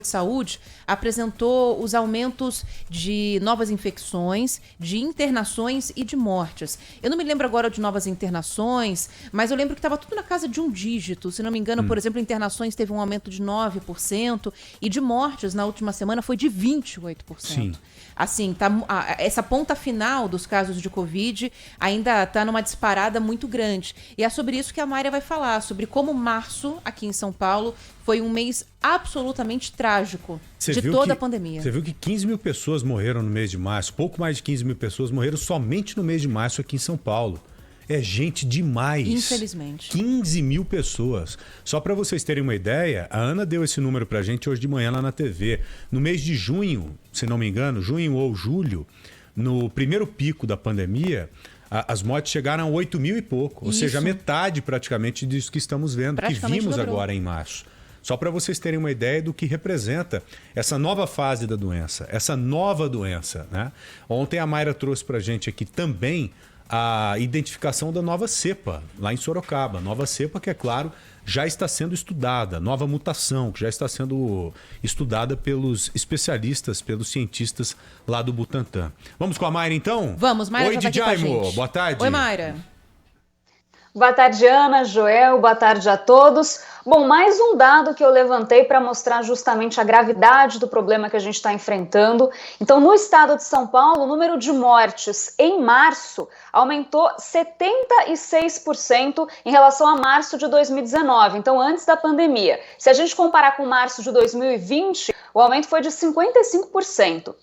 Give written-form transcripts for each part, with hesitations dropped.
de Saúde apresentou os aumentos de novas infecções, de internações e de mortes. Eu não me lembro agora de novas internações, mas eu lembro que estava tudo na casa de um dígito. Se não me engano, por exemplo, internações teve um aumento de 9% e de mortes na última semana foi de 28%. Sim. Assim, essa ponta final dos casos de Covid ainda está numa disparada muito grande. E é sobre isso que a Mayra vai falar, sobre como março, aqui em São Paulo, foi um mês absolutamente trágico de toda a pandemia. Você viu que 15 mil pessoas morreram no mês de março, pouco mais de 15 mil pessoas morreram somente no mês de março aqui em São Paulo. É gente demais. Infelizmente. 15 mil pessoas. Só para vocês terem uma ideia, a Ana deu esse número pra gente hoje de manhã lá na TV. No mês de junho, se não me engano, junho ou julho, no primeiro pico da pandemia, as mortes chegaram a 8 mil e pouco. Ou seja, metade praticamente disso que estamos vendo, que vimos agora em março. Só para vocês terem uma ideia do que representa essa nova fase da doença, essa nova doença, né? Ontem a Mayra trouxe pra gente aqui também a identificação da nova cepa, lá em Sorocaba. Nova cepa que, é claro, já está sendo estudada. Nova mutação, que já está sendo estudada pelos especialistas, pelos cientistas lá do Butantan. Vamos com a Mayra, então? Vamos, Mayra. Oi, Djaimo. Boa tarde. Oi, Mayra. Boa tarde, Ana, Joel, boa tarde a todos. Bom, mais um dado que eu levantei para mostrar justamente a gravidade do problema que a gente está enfrentando. Então, no estado de São Paulo, o número de mortes em março aumentou 76% em relação a março de 2019, então antes da pandemia. Se a gente comparar com março de 2020, o aumento foi de 55%.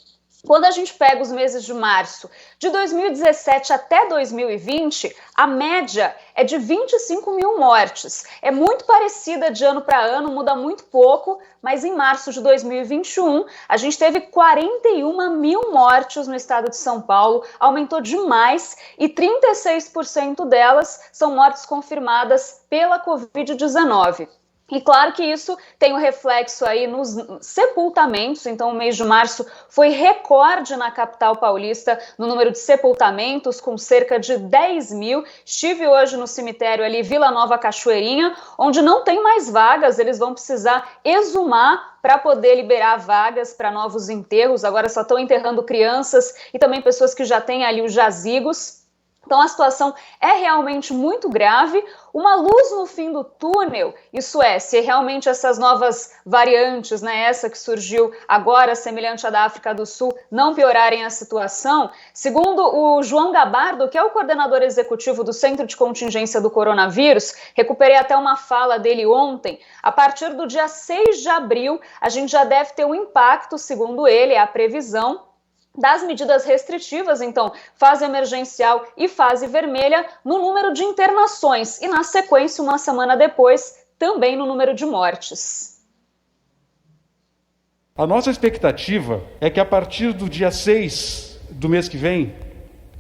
Quando a gente pega os meses de março de 2017 até 2020, a média é de 25 mil mortes. É muito parecida de ano para ano, muda muito pouco, mas em março de 2021, a gente teve 41 mil mortes no estado de São Paulo, aumentou demais e 36% delas são mortes confirmadas pela Covid-19. E claro que isso tem um reflexo aí nos sepultamentos, então o mês de março foi recorde na capital paulista no número de sepultamentos, com cerca de 10 mil. Estive hoje no cemitério ali, Vila Nova Cachoeirinha, onde não tem mais vagas, eles vão precisar exumar para poder liberar vagas para novos enterros, agora só estão enterrando crianças e também pessoas que já têm ali os jazigos. Então a situação é realmente muito grave, uma luz no fim do túnel, isso é, se realmente essas novas variantes, né, essa que surgiu agora, semelhante à da África do Sul, não piorarem a situação, segundo o João Gabardo, que é o coordenador executivo do Centro de Contingência do Coronavírus, recuperei até uma fala dele ontem, a partir do dia 6 de abril, a gente já deve ter um impacto, segundo ele, é a previsão, das medidas restritivas, então, fase emergencial e fase vermelha, no número de internações e, na sequência, uma semana depois, também no número de mortes. A nossa expectativa é que a partir do dia 6 do mês que vem,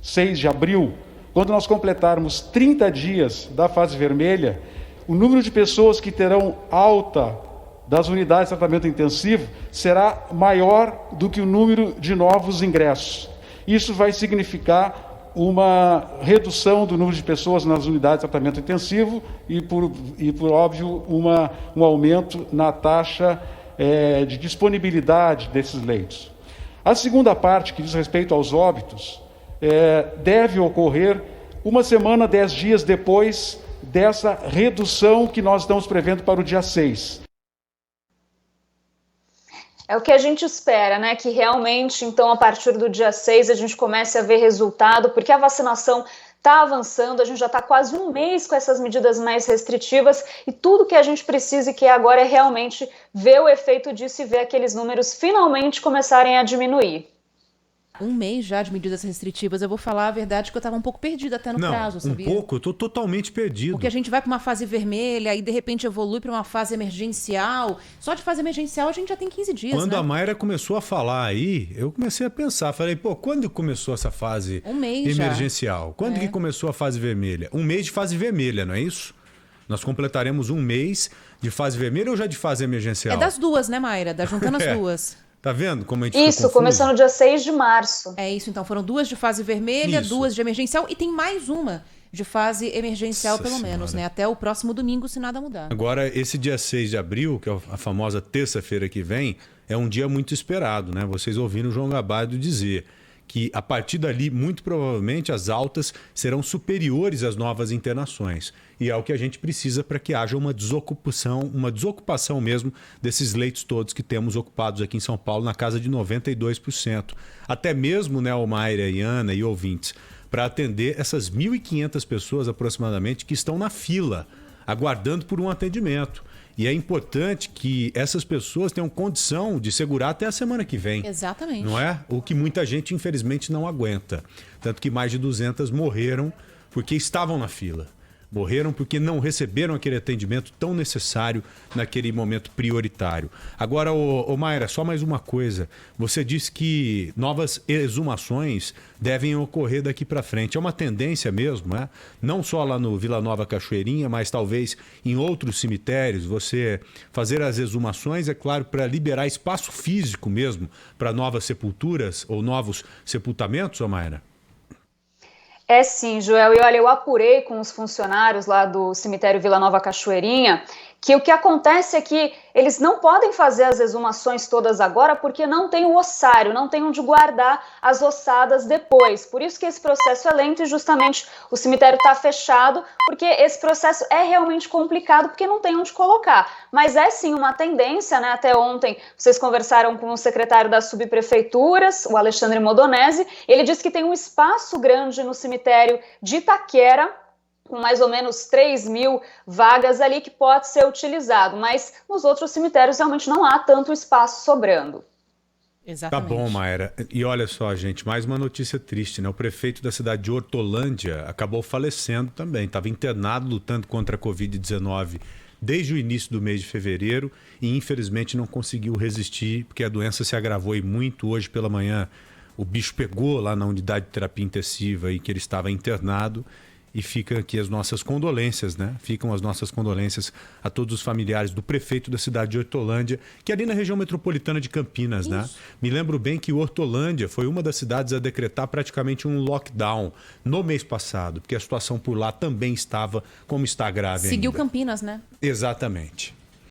6 de abril, quando nós completarmos 30 dias da fase vermelha, o número de pessoas que terão alta das unidades de tratamento intensivo será maior do que o número de novos ingressos. Isso vai significar uma redução do número de pessoas nas unidades de tratamento intensivo e por óbvio, um aumento na taxa de disponibilidade desses leitos. A segunda parte, que diz respeito aos óbitos, deve ocorrer uma semana, 10 dias depois dessa redução que nós estamos prevendo para o dia 6. É o que a gente espera, né? Que realmente, então, a partir do dia 6, a gente comece a ver resultado, porque a vacinação está avançando, a gente já está quase um mês com essas medidas mais restritivas e tudo que a gente precisa e quer agora é realmente ver o efeito disso e ver aqueles números finalmente começarem a diminuir. Um mês já de medidas restritivas, eu vou falar a verdade que eu estava um pouco perdida até no prazo, sabia? Um pouco, eu tô totalmente perdido. Porque a gente vai para uma fase vermelha e de repente evolui para uma fase emergencial. Só de fase emergencial a gente já tem 15 dias, Quando né? a Mayra começou a falar aí, eu comecei a pensar, falei, quando começou essa fase emergencial? Quando que começou a fase vermelha? Um mês de fase vermelha, não é isso? Nós completaremos um mês de fase vermelha ou já de fase emergencial? É das duas, né, Mayra? Juntando as duas. Tá vendo como a gente Isso, começou no dia 6 de março. É isso, então foram 2 de fase vermelha, 2 de emergencial e tem mais uma de fase emergencial, Nossa pelo menos, Senhora. né? Até o próximo domingo, se nada mudar. Agora, esse dia 6 de abril, que é a famosa terça-feira que vem, é um dia muito esperado, né? Vocês ouviram o João Gabardo dizer que a partir dali, muito provavelmente, as altas serão superiores às novas internações. E é o que a gente precisa para que haja uma desocupação mesmo desses leitos todos que temos ocupados aqui em São Paulo, na casa de 92%. Até mesmo, né, Mayra e Ana e ouvintes, para atender essas 1.500 pessoas aproximadamente que estão na fila, aguardando por um atendimento. E é importante que essas pessoas tenham condição de segurar até a semana que vem. Exatamente. Não é? O que muita gente, infelizmente, não aguenta. Tanto que mais de 200 morreram porque estavam na fila. Morreram porque não receberam aquele atendimento tão necessário naquele momento prioritário. Agora, Mayra, só mais uma coisa. Você disse que novas exumações devem ocorrer daqui para frente. É uma tendência mesmo, né? Não só lá no Vila Nova Cachoeirinha, mas talvez em outros cemitérios. Você fazer as exumações, é claro, para liberar espaço físico mesmo para novas sepulturas ou novos sepultamentos, Mayra? É sim, Joel. E olha, eu apurei com os funcionários lá do cemitério Vila Nova Cachoeirinha que o que acontece é que eles não podem fazer as exumações todas agora porque não tem o ossário, não tem onde guardar as ossadas depois. Por isso que esse processo é lento e justamente o cemitério está fechado, porque esse processo é realmente complicado porque não tem onde colocar. Mas é sim uma tendência, né? Até ontem vocês conversaram com o secretário das subprefeituras, o Alexandre Modonese, ele disse que tem um espaço grande no cemitério de Itaquera, com mais ou menos 3.000 vagas ali que pode ser utilizado, mas nos outros cemitérios realmente não há tanto espaço sobrando. Exatamente. Tá bom, Mayra. E olha só, gente, mais uma notícia triste, né? O prefeito da cidade de Hortolândia acabou falecendo também. Estava internado lutando contra a Covid-19 desde o início do mês de fevereiro e infelizmente não conseguiu resistir, porque a doença se agravou e muito. Hoje pela manhã o bicho pegou lá na unidade de terapia intensiva em que ele estava internado. E ficam aqui as nossas condolências, né? Ficam as nossas condolências a todos os familiares do prefeito da cidade de Hortolândia, que é ali na região metropolitana de Campinas, né? Me lembro bem que Hortolândia foi uma das cidades a decretar praticamente um lockdown no mês passado, porque a situação por lá também estava como está grave Seguiu ainda. Campinas, né? Exatamente.